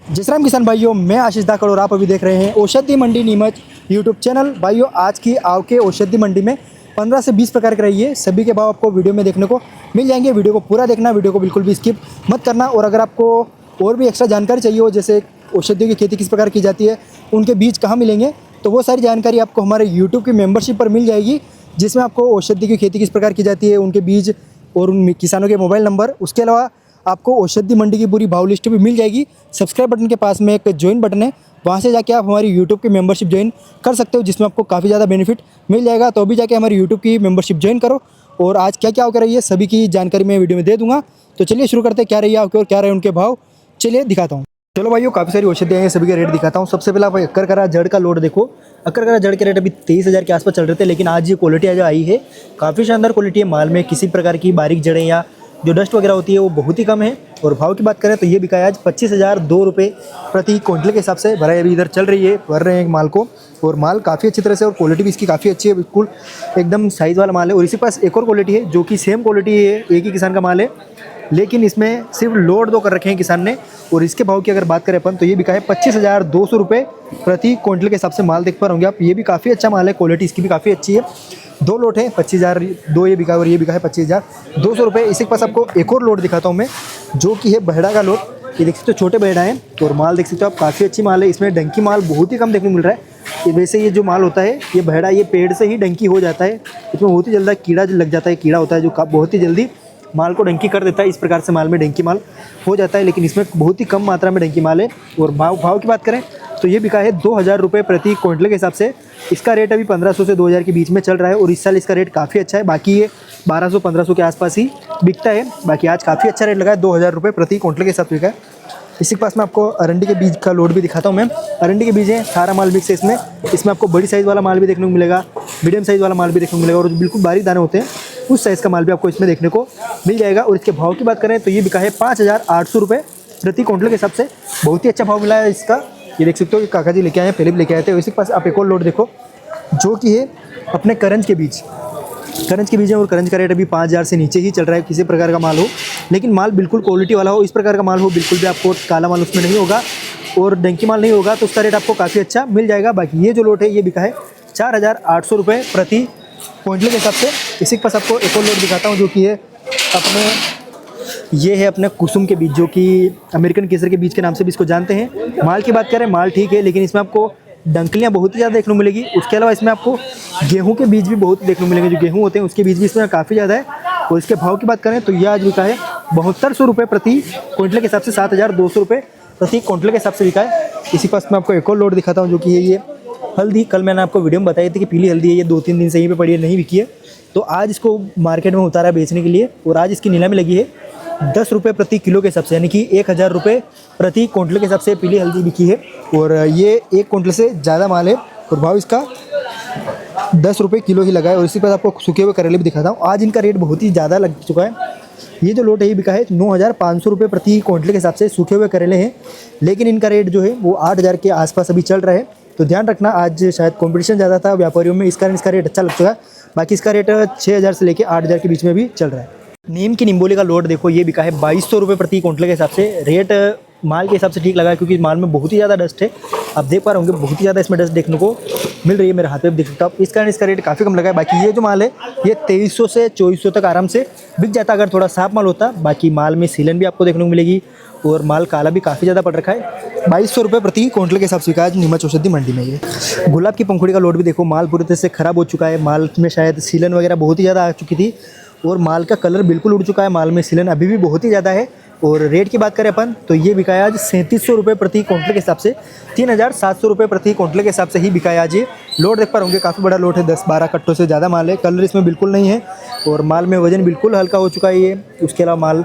जय श्री राम किसान भाइयों, मैं आशीष धाकड़ और आप अभी देख रहे हैं औषधि मंडी नीमच यूट्यूब चैनल। भाइयों, आज की आव के औषधि मंडी में 15 से 20 प्रकार के रहिए, सभी के भाव आपको वीडियो में देखने को मिल जाएंगे। वीडियो को पूरा देखना, वीडियो को बिल्कुल भी स्किप मत करना। और अगर आपको और भी एक्स्ट्रा जानकारी चाहिए हो, जैसे औषधियों की खेती किस प्रकार की जाती है, उनके बीज कहाँ मिलेंगे, तो वो सारी जानकारी आपको हमारे यूट्यूब की मेम्बरशिप पर मिल जाएगी, जिसमें आपको औषधि की खेती किस प्रकार की जाती है, उनके बीज और उन किसानों के मोबाइल नंबर, उसके अलावा आपको औषधि मंडी की पूरी भाव लिस्ट भी मिल जाएगी। सब्सक्राइब बटन के पास में एक ज्वाइन बटन है, वहाँ से जाके आप हमारी यूट्यूब की मेंबरशिप ज्वाइन कर सकते हो, जिसमें आपको काफ़ी ज़्यादा बेनिफिट मिल जाएगा। तो अभी जाके हमारी यूट्यूब की मेंबरशिप ज्वाइन करो। और आज क्या क्या होकर रही है, सभी की जानकारी मैं वीडियो में दे दूँगा। तो चलिए शुरू करते हैं, क्या रही है आपके और क्या रहे उनके भाव, चलिए दिखाता हूँ। चलो भाइयों, काफ़ी सारी औषधियाँ हैं, सभी के रेट दिखाता हूँ। सबसे पहले आप अक्कर करा जड़ का लोड देखो। अक्कर करा जड़ के रेट अभी 23,000 के आसपास चल रहे थे, लेकिन आज ये क्वालिटी जो आई है काफ़ी शानदार क्वालिटी है। माल में किसी प्रकार की बारीक जड़ें या जो डस्ट वगैरह होती है वो बहुत ही कम है। और भाव की बात करें तो ये बिका है आज 25,002 रुपये प्रति क्विंटल के हिसाब से। भराई अभी इधर चल रही है, भर रहे हैं माल को, और माल काफ़ी अच्छी तरह से, और क्वालिटी भी इसकी काफ़ी अच्छी है, बिल्कुल एकदम साइज़ वाला माल है। और इसी पास एक और क्वालिटी है जो कि सेम क्वालिटी है, एक ही किसान का माल है, लेकिन इसमें सिर्फ लोड 2 कर रखे हैं किसान ने। और इसके भाव की अगर बात करें अपन तो ये बिका है 25,200 रुपये प्रति क्विंटल के हिसाब से। माल देख पा रहे होंगे आप, ये भी काफ़ी अच्छा माल है, क्वालिटी इसकी भी काफ़ी अच्छी है। 2 लोट है, 25,000 दो ये बिका है, और ये बिका है 25,200 रुपये। इसी के पास आपको एक और लोट दिखाता हूँ मैं, जो कि है बहेड़ा का लोट। ये देख सकते हो, छोटे बहेड़ा हैं, और माल देख सकते हो आप, काफ़ी अच्छी माल है। इसमें डंकी माल बहुत ही कम देखने को मिल रहा है। ये वैसे ये जो माल होता है, ये बहेड़ा, ये पेड़ से ही डंकी हो जाता है। इसमें बहुत ही जल्दी कीड़ा लग जाता है, कीड़ा होता है जो बहुत ही जल्दी माल को डंकी कर देता है। इस प्रकार से माल में डंकी माल हो जाता है, लेकिन इसमें बहुत ही कम मात्रा में डंकी माल है। और भाव की बात करें तो ये बिका है 2,000 रुपये प्रति क्विंटल के हिसाब से। इसका रेट अभी 1500 से 2,000 के बीच में चल रहा है, और इस साल इसका रेट काफ़ी अच्छा है। बाकी ये 1200-1500 के आसपास ही बिकता है। बाकी आज काफ़ी अच्छा रेट लगा है, 2,000 रुपये प्रति क्विंटल के हिसाब से बिका है। इसी के पास में आपको अरंडी के बीज का लोड भी दिखाता हूँ मैं। अरंडी के बीज है, सारा माल मिक्स है इसमें आपको बड़ी साइज़ वाला माल भी देखने को मिलेगा, मीडियम साइज़ वाला माल भी देखने को मिलेगा, और जो बिल्कुल बारीक दाने होते हैं उस साइज़ का माल भी आपको इसमें देखने को मिल जाएगा। और इसके भाव की बात करें तो ये बिका है 5,800 रुपये प्रति क्विंटल के हिसाब से। बहुत ही अच्छा भाव मिला है इसका। ये देख सकते हो, काका जी लेके आए हैं, पहले भी लेके आए थे। इसी के पास आप एक और लोड देखो, जो कि है अपने करंज के बीज। करंज के बीज है, और करंज का रेट अभी 5,000 से नीचे ही चल रहा है। किसी प्रकार का माल हो, लेकिन माल बिल्कुल क्वालिटी वाला हो, इस प्रकार का माल हो, बिल्कुल भी आपको काला माल उसमें नहीं होगा और डंकी माल नहीं होगा, तो उसका रेट आपको काफ़ी अच्छा मिल जाएगा। बाकी ये जो लोट है ये बिका है 4,800 रुपये प्रति क्विंटल के हिसाब से। इसी के पास आपको एक और लोट दिखाता हूँ, जो कि है ये है अपने कुसुम के बीज, जो कि अमेरिकन केसर के बीज के नाम से भी इसको जानते हैं। माल की बात करें, माल ठीक है, लेकिन इसमें आपको डंकलियाँ बहुत ही ज़्यादा देखने को मिलेगी। उसके अलावा इसमें आपको गेहूं के बीज भी बहुत देखने को मिलेंगे, जो गेहूं होते हैं उसके बीज भी इसमें काफ़ी ज़्यादा है। और इसके भाव की बात करें तो यह आज बिका है 7200 रुपये प्रति क्विंटल के हिसाब से, 7,200 रुपये प्रति क्विंटल के हिसाब से बिका है। इसी पास मैं आपको एक और लोड दिखाता हूँ, जो कि है ये हल्दी। कल मैंने आपको वीडियो में बताई थी कि पीली हल्दी है, ये 2-3 दिन से यहीं पे पड़ी है, नहीं बिकी है, तो आज इसको मार्केट में उतारा बेचने के लिए। और आज इसकी नीलामी लगी है 10 रुपये प्रति किलो के हिसाब से, यानी कि 1,000 रुपये प्रति क्विंटल के हिसाब से पीली हल्दी बिकी है। और ये 1 क्विंटल से ज़्यादा माल है, और भाव इसका 10 रुपये किलो ही लगा है। और इसी पर आपको सूखे हुए करेले भी दिखाता हूँ। आज इनका रेट बहुत ही ज़्यादा लग चुका है। ये जो लोट है ये बिका है 9,500 रुपये प्रति क्विंटल के हिसाब से। सूखे हुए करेले हैं, लेकिन इनका रेट जो है वो 8,000 के आसपास अभी चल रहा है। तो ध्यान रखना, आज शायद कंपटीशन ज़्यादा था व्यापारियों में, इस कारण इसका रेट अच्छा लग चुका है। बाकी इसका रेट 6,000 से लेकर 8,000 के बीच में भी चल रहा है। नीम की निम्बोली का लोड देखो, ये बिका है 2,200 रुपये प्रति क्विंटल के हिसाब से। रेट माल के हिसाब से ठीक लगा है, क्योंकि माल में बहुत ही ज़्यादा डस्ट है। आप देख पा रहे होंगे, बहुत ही ज़्यादा इसमें डस्ट देखने को मिल रही है, मेरे हाथ पे भी देख सकते हो आप। इस कारण इसका रेट काफ़ी कम लगा है। बाकी ये जो माल है ये 2300 से 2400 तक आराम से बिक जाता अगर थोड़ा साफ माल होता। बाकी माल में सीलन भी आपको देखने को मिलेगी, और माल काला भी काफ़ी ज़्यादा पड़ रखा है। 2,200 रुपये प्रति क्विंटल के हिसाब से बिका आज नीमच औषधि मंडी में। ये गुलाब की पंखुड़ी का लोड भी देखो, माल पूरी तरह से ख़राब हो चुका है। माल में शायद सीलन वगैरह बहुत ही ज़्यादा आ चुकी थी, और माल का कलर बिल्कुल उड़ चुका है। माल में सीलन अभी भी बहुत ही ज़्यादा है। और रेट की बात करें अपन तो ये बिकाया आज 3700 रुपये प्रति क्विंटल के हिसाब से, 3,700 रुपये प्रति क्विंटल के हिसाब से ही बिकाया आज ये। लोड देख पा होंगे, काफ़ी बड़ा लोड है, 10-12 कट्टों से ज़्यादा माल है। कलर इसमें बिल्कुल नहीं है, और माल में वजन बिल्कुल हल्का हो चुका है ये। उसके अलावा माल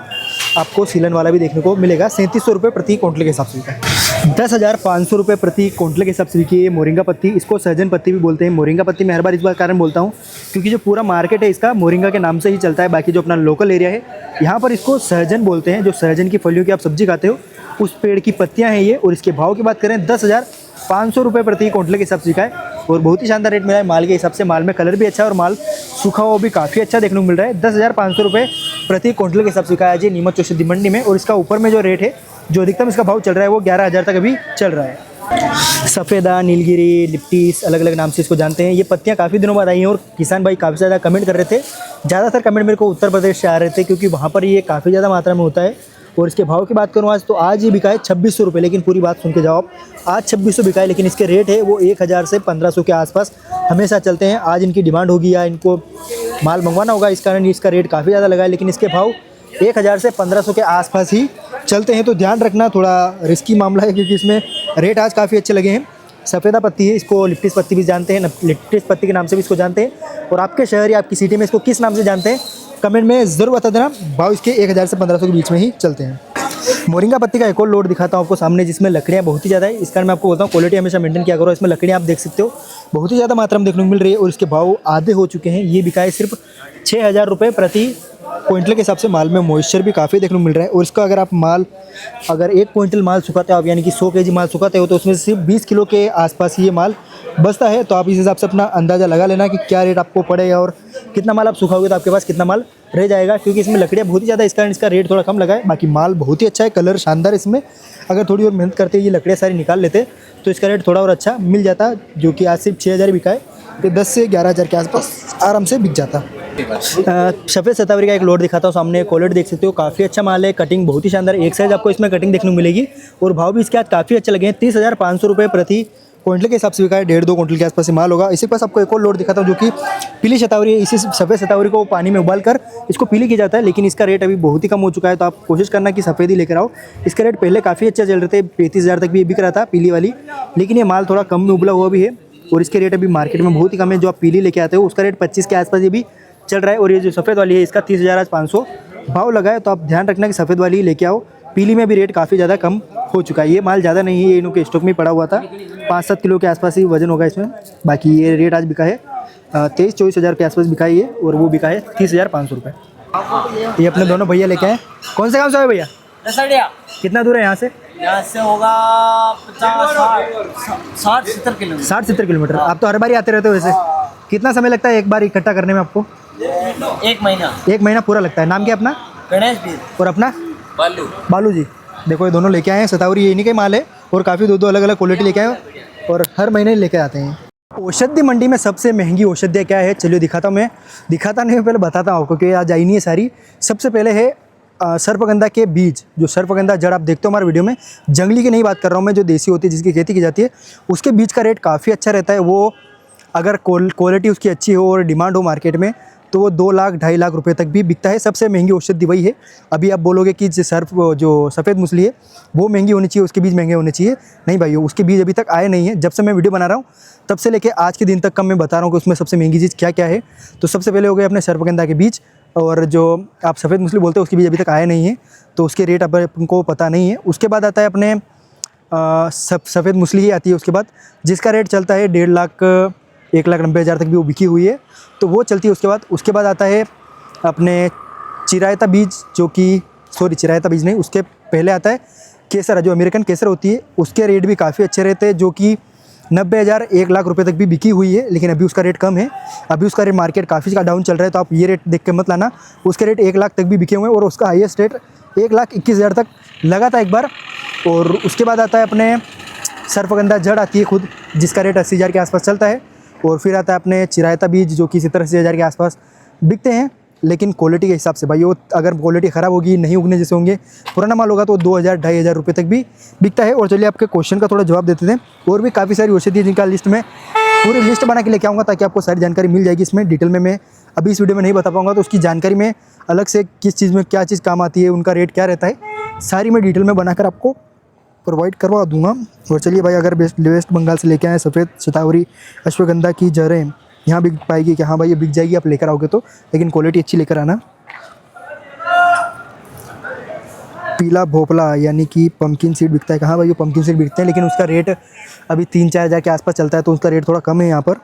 आपको सीलन वाला भी देखने को मिलेगा। 3700 रुपये प्रति क्विंटल के हिसाब से बिका है। 10,500 रुपये प्रति क्विंटल के हिसाब से बिकी है मोरिंगा पत्ती। इसको सहजन पत्ती भी बोलते हैं। मोरिंगा पत्ती मैं हर बार इस बार कारण बोलता हूँ, क्योंकि जो पूरा मार्केट है इसका मोरिंगा के नाम से ही चलता है। बाकी जो अपना लोकल एरिया है यहाँ पर इसको सहजन बोलते हैं। जो सहजन की फलियों की आप सब्जी खाते हो, उस पेड़ की पत्तियाँ हैं ये। और इसके भाव की बात करें 10,500 रुपये प्रति क्विंटल के हिसाब से बिका है, और बहुत ही शानदार रेट मिला है माल के हिसाब से। माल में कलर भी अच्छा है, और माल सूखा हुआ भी काफ़ी अच्छा देखने को मिल रहा है। 10,500 रुपये प्रति क्विंटल के हिसाब से बिका है जी नीमच औषधि मंडी में। और इसका ऊपर में जो रेट है जो अधिकतम इसका भाव चल रहा है वो 11,000 तक अभी चल रहा है। सफ़ेदा, नीलगिरी, लिप्टिस, अलग अलग नाम से इसको जानते हैं। ये पत्तियां काफ़ी दिनों बाद आई हैं और किसान भाई काफ़ी ज़्यादा कमेंट कर रहे थे। ज़्यादातर कमेंट मेरे को उत्तर प्रदेश से आ रहे थे क्योंकि वहाँ पर ये काफ़ी ज़्यादा मात्रा में होता है। और इसके भाव की बात करूँ आज, तो आज ये बिका है 2600 रुपये। लेकिन पूरी बात सुन के जाओ आप, आज 2600 बिका है, लेकिन इसके रेट है वो 1000 से 1500 के आसपास हमेशा चलते हैं। आज इनकी डिमांड होगी या इनको माल मंगवाना होगा, इस कारण इसका रेट काफ़ी ज़्यादा लगा है। लेकिन इसके भाव 1000 से 1500 के आसपास ही चलते हैं। तो ध्यान रखना, थोड़ा रिस्की मामला है क्योंकि इसमें रेट आज काफ़ी अच्छे लगे हैं। सफ़ेदा पत्ती है, इसको लिप्टिस पत्ती भी जानते हैं, लिप्टिस पत्ती के नाम से भी इसको जानते हैं। और आपके शहर या आपकी सिटी में इसको किस नाम से जानते हैं, कमेंट में ज़रूर बता देना। भाव इसके 1000 से 1500 के बीच में ही चलते हैं। मोरिंगा पत्ती का एक और लोड दिखाता हूँ आपको सामने, जिसमें लकड़ियाँ बहुत ही ज़्यादा है। इस कारण मैं आपको बोलता हूँ क्वालिटी हमेशा मेंटेन किया करो। इसमें लकड़ियाँ आप देख सकते हो बहुत ही ज़्यादा मात्रा में देखने को मिल रही है और इसके भाव आधे हो चुके हैं। ये बिका है सिर्फ 6000 रुपये प्रति क्विंटल के हिसाब से। माल में मॉइस्चर भी काफ़ी देखने को मिल रहा है। और इसका अगर 1 क्विंटल माल सुखाते हो आप, यानी कि 100 kg माल सुखाते हो, तो उसमें सिर्फ 20 किलो के आसपास ये माल बचता है। तो आप इस हिसाब से अपना अंदाज़ा लगा लेना कि क्या रेट आपको पड़ेगा और कितना माल आप सुखाओगे तो आपके पास कितना माल रह जाएगा। क्योंकि इसमें लकड़ियाँ बहुत ही ज़्यादा, इस कारण इसका रेट थोड़ा कम लगा है। बाकी माल बहुत ही अच्छा है, कलर शानदार। इसमें अगर थोड़ी और मेहनत करते ये लकड़ियाँ सारी निकाल लेते तो इसका रेट थोड़ा और अच्छा मिल जाता, जो कि आज सिर्फ 6000 बिका है। तो 10 से 11,000 के आसपास आराम से बिक जाता। सफ़ेद शतावरी का एक लोड दिखाता हूँ सामने। क्वालिटी देख सकते हो, काफ़ी अच्छा माल है। कटिंग बहुत ही शानदार, एक साइज आपको इसमें कटिंग देखने को मिलेगी। और भाव भी इसके आज काफ़ी अच्छे लगे हैं। 30,500 रुपये प्रति क्विंटल के हिसाब से बिका है। 1.5-2 क्विंटल के आसपास माल होगा। इसी के पास आपको एक और लोड दिखाता हूँ जो कि पीली शतावरी है। इसी सफ़ेद शतावरी को पानी में उबाल कर इसको पीली किया जाता है, लेकिन इसका रेट अभी बहुत ही कम हो चुका है। तो आप कोशिश करना कि सफ़ेद ही लेकर आओ। इसका रेट पहले काफ़ी अच्छा चल रहे थे, 35,000 तक भी बिक रहा था पीली वाली, लेकिन ये माल थोड़ा कम में उबला हुआ भी है और इसके रेट अभी मार्केट में बहुत ही कम है। जो आप पीली लेके आते हो उसका रेट 25 के आसपास ये भी चल रहा है। और ये जो सफ़ेद वाली है इसका 30,500 भाव लगा है। तो आप ध्यान रखना कि सफ़ेद वाली ही लेके आओ। पीली में भी रेट काफ़ी ज़्यादा कम हो चुका है। ये माल ज़्यादा नहीं है, ये इनके स्टॉक में पड़ा हुआ था। 5-7 किलो के आसपास ही वजन होगा इसमें। बाकी ये रेट आज बिका है 23-24 हज़ार के आसपास बिका है ये, और वो बिका है 30,500 रुपये। ये अपने दोनों भैया लेके आए। कौन से गाँव से आए भैया? कितना दूर है यहाँ से? यहाँ से होगा 60-70 किलोमीटर। 60-70 किलोमीटर। आप तो हर बार ही आते रहते हो वैसे। कितना समय लगता है एक बार इकट्ठा करने में आपको? 1 महीना। 1 महीना पूरा लगता है। नाम क्या अपना? गणेश भी। और अपना? बालू जी। देखो ये दोनों लेके आए हैं शतावरी, ये इन्हीं के माल है और काफ़ी दो अलग अलग क्वालिटी लेके आए और हर महीने लेके आते हैं। औषधि मंडी में सबसे महंगी औषधियाँ क्या है, चलिए दिखाता हूँ मैं। दिखाता नहीं, पहले बताता हूँ आपको, क्योंकि आज आई नहीं है सारी। सबसे पहले है सर्पगंधा के बीज। जो सर्पगंधा जड़ आप देखते हो हमारे वीडियो में, जंगली की नहीं बात कर रहा हूँ मैं, जो देसी होती है जिसकी खेती की जाती है, उसके बीज का रेट काफ़ी अच्छा रहता है। वो अगर क्वालिटी उसकी अच्छी हो और डिमांड हो मार्केट में तो वो 2 लाख 2.5 लाख रुपए तक भी बिकता है। सबसे महंगी औषधि वही है। अभी आप बोलोगे कि जो सफ़ेद मूसली है वो महंगी होनी चाहिए, उसके बीज महंगे होने चाहिए। नहीं भाई, उसके बीज अभी तक आए नहीं है। जब से मैं वीडियो बना रहा हूँ तब से लेके आज के दिन तक मैं बता रहा हूँ कि उसमें सबसे महंगी चीज़ क्या क्या है। तो सबसे पहले हो गए अपने सर्पगंधा के बीज, और जो आप सफ़ेद मूसली बोलते हैं उसके बीज अभी तक आए नहीं है, तो उसके रेट आपको पता नहीं है। उसके बाद आता है अपने सफ़ेद मूसली ही आती है उसके बाद, जिसका रेट चलता है 1.5 लाख 1,90,000 तक भी वो बिकी हुई है, तो वो चलती है। उसके बाद आता है अपने चिरायता बीज, जो कि चिरायता बीज नहीं, उसके पहले आता है केसर, जो अमेरिकन केसर होती है। उसके रेट भी काफ़ी अच्छे रहते हैं, जो कि 90,000 1 लाख रुपए तक भी बिकी हुई है, लेकिन अभी उसका रेट कम है। अभी उसका रेट मार्केट काफ़ी डाउन चल रहा है, तो आप ये रेट देख के मत लाना। उसके रेट 1 लाख तक भी बिके हुए हैं और उसका हाईएस्ट रेट 1,21,000 तक लगा था एक बार। और उसके बाद आता है अपने सर्पगंधा जड़ आती है खुद, जिसका रेट 80,000 के आसपास चलता है। और फिर आता है अपने चिरायता बीज, जो कि 70-80 हज़ार के आसपास बिकते हैं, लेकिन क्वालिटी के हिसाब से भाई। वो अगर क्वालिटी ख़राब होगी, नहीं उगने जैसे होंगे, पुराना माल होगा, तो 2,000-2,500 रुपये तक भी बिकता है। और चलिए आपके क्वेश्चन का थोड़ा जवाब देते थे। और भी काफ़ी सारी औषधि है जिनका लिस्ट में पूरी लिस्ट बना के लेके आऊँगा, ताकि आपको सारी जानकारी मिल जाएगी इसमें डिटेल में। मैं अभी इस वीडियो में नहीं बता पाऊँगा, तो उसकी जानकारी में अलग से किस चीज़ में क्या चीज़ काम आती है, उनका रेट क्या रहता है, सारी मैं डिटेल में बनाकर आपको प्रोवाइड करवा दूंगा। और चलिए भाई, अगर वेस्ट बंगाल से लेके आए सफ़ेद शतावरी अश्वगंधा की जड़ें यहाँ बिक पाएगी कि हाँ भाई ये बिक जाएगी आप लेकर आओगे तो, लेकिन क्वालिटी अच्छी लेकर आना। पीला भोपला यानी कि पम्पकिन सीड बिकता है, कहाँ भाई वो पम्पकिन सीड बिकते हैं, लेकिन उसका रेट अभी 3-4 हज़ार के आसपास चलता है, तो उसका रेट थोड़ा कम है यहाँ पर।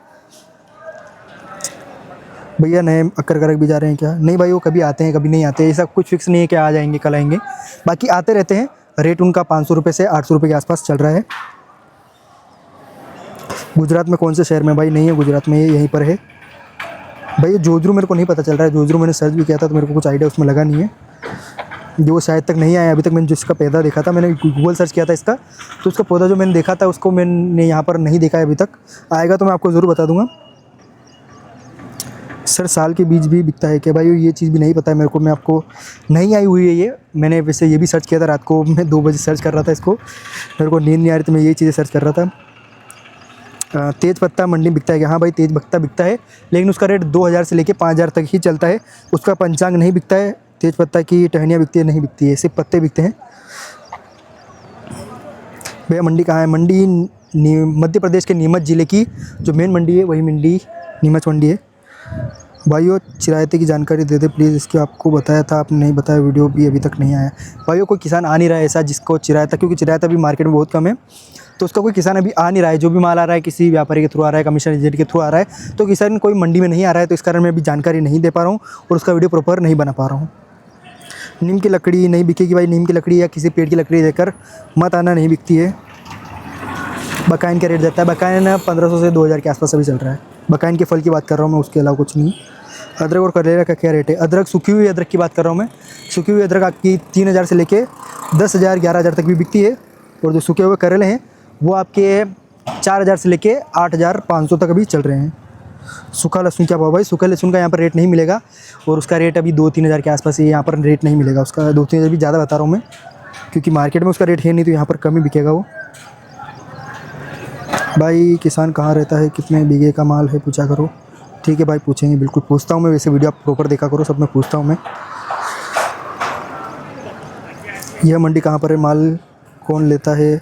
भैया नए अक्कर भी जा रहे हैं क्या? नहीं भाई, वो कभी आते हैं कभी नहीं आते, ऐसा कुछ फिक्स नहीं है कि आज आएंगे कल आएंगे, बाकी आते रहते हैं। रेट उनका 500 रुपये से 800 रुपये के आसपास चल रहा है। गुजरात में कौन से शहर में? भाई नहीं है गुजरात में, यहीं पर है भाई। जोधपुर मेरे को नहीं पता चल रहा है, जोधपुर मैंने सर्च भी किया था तो मेरे को कुछ आइडिया उसमें लगा नहीं है। जो शायद तक नहीं आया अभी तक। मैंने जिसका पौधा देखा था, मैंने गूगल सर्च किया था इसका, तो उसका पौधा जो मैंने देखा था उसको मैंने यहाँ पर नहीं देखा है अभी तक। आएगा तो मैं आपको ज़रूर बता दूंगा। सर साल के बीज भी बिकता है क्या भाई? ये चीज़ भी नहीं पता है मेरे को, मैं आपको नहीं आई हुई है ये। मैंने वैसे ये भी सर्च किया था रात को, मैं 2 बजे सर्च कर रहा था इसको, मेरे को नींद नहीं आ रही तो मैं यही चीज़ें सर्च कर रहा था। तेज़ पत्ता मंडी बिकता है क्या? हाँ भाई तेज़ पत्ता बिकता है, लेकिन उसका रेट 2000 से लेके 5000 तक ही चलता है। उसका पंचांग नहीं बिकता है। तेज़ पत्ता की टहनियाँ बिकती है? नहीं बिकती है, सिर्फ पत्ते बिकते हैं। भैया मंडी कहाँ है? मंडी मध्य प्रदेश के नीमच ज़िले की जो मेन मंडी है वही मंडी नीमच मंडी है। भाइयों चिरायते की जानकारी दे दे प्लीज़, इसकी आपको बताया था, आपने नहीं बताया, वीडियो भी अभी तक नहीं आया। भाइयों कोई किसान आ नहीं रहा है ऐसा जिसको चिरायता, क्योंकि चिरायता भी मार्केट में बहुत कम है, तो उसका कोई किसान अभी आ नहीं रहा है। जो भी माल आ रहा है किसी व्यापारी के थ्रू आ रहा है, कमीशन एजेंट के थ्रू आ रहा है, तो किसान कोई मंडी में नहीं आ रहा है, तो इस कारण मैं अभी जानकारी नहीं दे पा रहा हूँ और उसका वीडियो प्रॉपर नहीं बना पा रहा हूँ। नीम की लकड़ी नहीं बिकेगी भाई, नीम की लकड़ी या किसी पेड़ की लकड़ी देकर मत आना, नहीं बिकती है। बकाइन का रेट जाता है, बकाइन 1500 से 2000 के आसपास अभी चल रहा है। बकाइन के फल की बात कर रहा हूँ मैं, उसके अलावा कुछ नहीं। अदरक और करेला का क्या रेट है? अदरक सूखी हुई अदरक की बात कर रहा हूँ मैं। सूखी हुई अदरक आपकी 3000 से लेके 10,000 11,000 तक भी बिकती है, और जो सूखे हुए करेले हैं वो आपके 4000 से लेके 8500 तक अभी चल रहे हैं। सूखा लहसुन क्या भाव भाई? सूखा लहसुन का यहाँ पर रेट नहीं मिलेगा, और उसका रेट अभी 2-3 हज़ार के आसपास ही, यहाँ पर रेट नहीं मिलेगा उसका। 2-3 हज़ार भी ज़्यादा बता रहा हूँ मैं, क्योंकि मार्केट में उसका रेट है नहीं, तो यहाँ पर कम ही बिकेगा वो। भाई किसान कहाँ रहता है, कितने बीघे का माल है, पूछा करो। ठीक है भाई पूछेंगे, बिल्कुल पूछता हूँ मैं। वैसे वीडियो आप प्रॉपर देखा करो, सब मैं पूछता हूँ मैं। यह मंडी कहाँ पर है, माल कौन लेता है,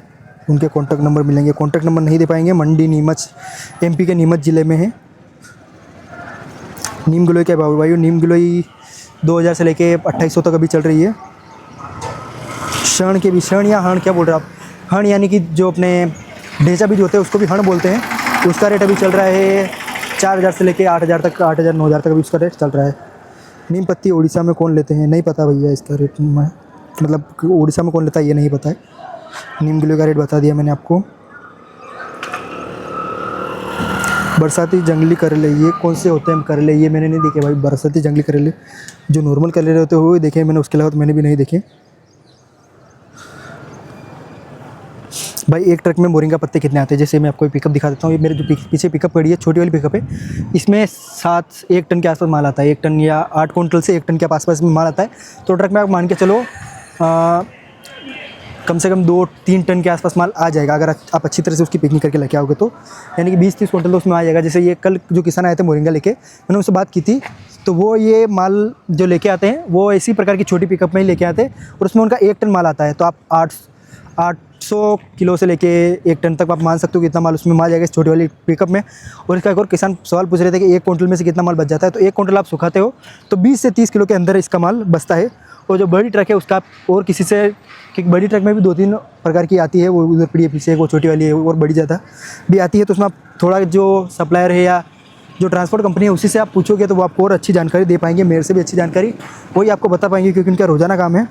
उनके कॉन्टैक्ट नंबर मिलेंगे? कॉन्टैक्ट नंबर नहीं दे पाएंगे। मंडी नीमच MP के नीमच ज़िले में है। नीम गिलोई क्या भाव भाई? नीम गिलोई 2000 से लेके 2800 तक अभी चल रही है। शण के भी, शण या हण क्या बोल रहे हो आप? हण यानी कि जो अपने ढेचा बीज होते हैं उसको भी हण बोलते हैं। उसका रेट अभी चल रहा है 4000 से लेके 8000 तक, 8000 9000 तक अभी उसका रेट चल रहा है। नीम पत्ती उड़ीसा में कौन लेते हैं? नहीं पता भैया इसका रेट, मैं मतलब उड़ीसा में कौन लेता है ये नहीं पता है। नीम गिलोई का रेट बता दिया मैंने आपको। बरसाती जंगली करेले ये कौन से होते हैं करेले? ये मैंने नहीं देखे भाई। बरसाती जंगली करेले जो नॉर्मल करेले होते हैं वो देखे मैंने, उसके अलावा तो मैंने भी नहीं देखे भाई। एक ट्रक में मोरिंगा पत्ते कितने आते हैं? जैसे मैं आपको पिकअप दिखा देता हूँ। ये मेरे जो पीछे पिकअप पड़ी है, छोटी वाली पिकअप है, इसमें 1 टन के आसपास माल आता है। 1 टन या 8 क्विंटल से 1 टन के आसपास में माल आता है। तो ट्रक में आप मान के चलो कम से कम 2-3 टन के आसपास माल आ जाएगा, अगर आप अच्छी तरह से उसकी पैकिंग करके लेके आओगे तो। यानी कि 20-30 क्विंटल तो उसमें आ जाएगा। जैसे ये कल जो किसान आए थे मोरिंगा लेके, मैंने उनसे बात की थी, तो वो ये माल जो लेके आते हैं वो इसी प्रकार की छोटी पिकअप में ही लेके आते हैं, और उसमें उनका 1 टन माल आता है। तो आप 800 किलो से लेके 1 टन तक आप मान सकते हो कि इतना माल उसमें आ जाएगा इस छोटी वाली पिकअप में। और इसका एक और किसान सवाल पूछ रहे थे कि 1 क्विंटल में से कितना माल बच जाता है? तो 1 क्विंटल आप सुखाते हो तो 20 से 30 किलो के अंदर इसका माल बचता है। और जो बड़ी ट्रक है उसका और किसी से, क्योंकि बड़ी ट्रक में भी 2-3 प्रकार की आती है, वो उधर पड़ी है पीछे, वो छोटी वाली है और बड़ी ज़्यादा भी आती है। तो उसमें आप थोड़ा जो सप्लायर है या जो ट्रांसपोर्ट कंपनी है उसी से आप पूछोगे तो वो आपको और अच्छी जानकारी दे पाएंगे, मेरे से भी अच्छी जानकारी वही आपको बता पाएंगे, क्योंकि उनका रोज़ाना काम है।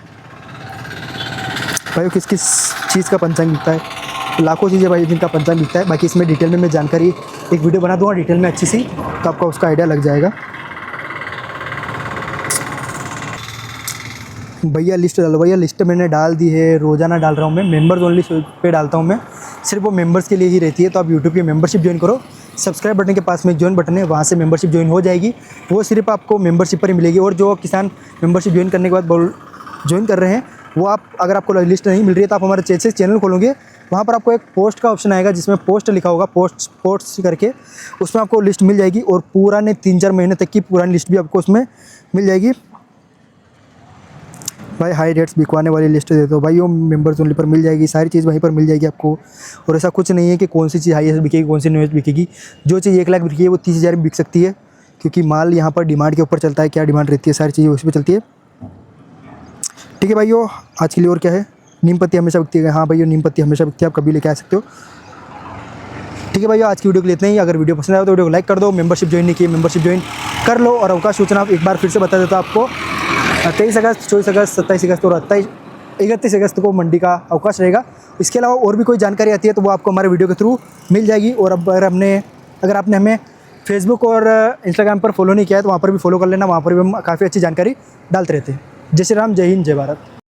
भाई किस किस चीज़ का पंचांग बिकता है? लाखों चीज़ें भाई जिनका पंचांग बिकता है। बाकी इसमें डिटेल में मैं जानकारी एक वीडियो बना दूँगा डिटेल में अच्छी सी, तो आपका उसका आइडिया लग जाएगा। भैया लिस्ट डालो। भैया लिस्ट मैंने डाल दी है, रोज़ाना डाल रहा हूँ मैं। मेंबर्स ओनली पे डालता हूँ मैं, सिर्फ वो मेंबर्स के लिए ही रहती है। तो आप यूट्यूब की मेंबरशिप ज्वाइन करो, सब्सक्राइब बटन के पास में ज्वाइन बटन है, वहाँ से मेंबरशिप ज्वाइन हो जाएगी। वो सिर्फ आपको मेंबरशिप पर ही मिलेगी। और जो किसान मेंबरशिप ज्वाइन करने के बाद ज्वाइन कर रहे हैं, वो आप अगर आपको लिस्ट नहीं मिल रही है तो आप हमारे चैनल खोलोगे, वहाँ पर आपको एक पोस्ट का ऑप्शन आएगा जिसमें पोस्ट लिखा होगा, पोस्ट करके उसमें आपको लिस्ट मिल जाएगी। और पुराने 3-4 महीने तक की पुरानी लिस्ट भी आपको उसमें मिल जाएगी। भाई हाई रेट्स बिकवाने वाली लिस्ट दे दो। भाई वो मेंबर्स ओनली पर मिल जाएगी, सारी चीज़ वहीं पर मिल जाएगी आपको। और ऐसा कुछ नहीं है कि कौन सी चीज़ हाईएस्ट बिकेगी, कौन सी लोएस्ट बिकेगी। जो चीज़ 1 लाख बिकी है वो 30,000 में बिक सकती है, क्योंकि माल यहाँ पर डिमांड के ऊपर चलता है, क्या डिमांड रहती है, सारी चीज़ें उस पर चलती है। ठीक है भाइयों, आज के लिए और क्या है, नीम पत्ती हमेशा बिकती है। हाँ भैया नीम पत्ती हमेशा बिकती है, आप कभी लेके आ सकते हो। ठीक है भैया, आज की वीडियो के लिए इतना ही। अगर वीडियो पसंद आया तो वीडियो को लाइक कर दो। मेंबरशिप ज्वाइन नहीं की, मेंबरशिप ज्वाइन कर लो। और अवकाश सूचना एक बार फिर से बता देता हूँ आपको, 23 अगस्त, 24 अगस्त, 27 अगस्त और 31 अगस्त को मंडी का अवकाश रहेगा। इसके अलावा और भी कोई जानकारी आती है तो वो आपको हमारे वीडियो के थ्रू मिल जाएगी। और अब अगर आपने हमें फेसबुक और इंस्टाग्राम पर फॉलो नहीं किया है तो वहाँ पर भी फॉलो कर लेना, वहाँ पर भी हम काफ़ी अच्छी जानकारी डालते रहते हैं। जय श्री राम, जय हिंद, जय भारत।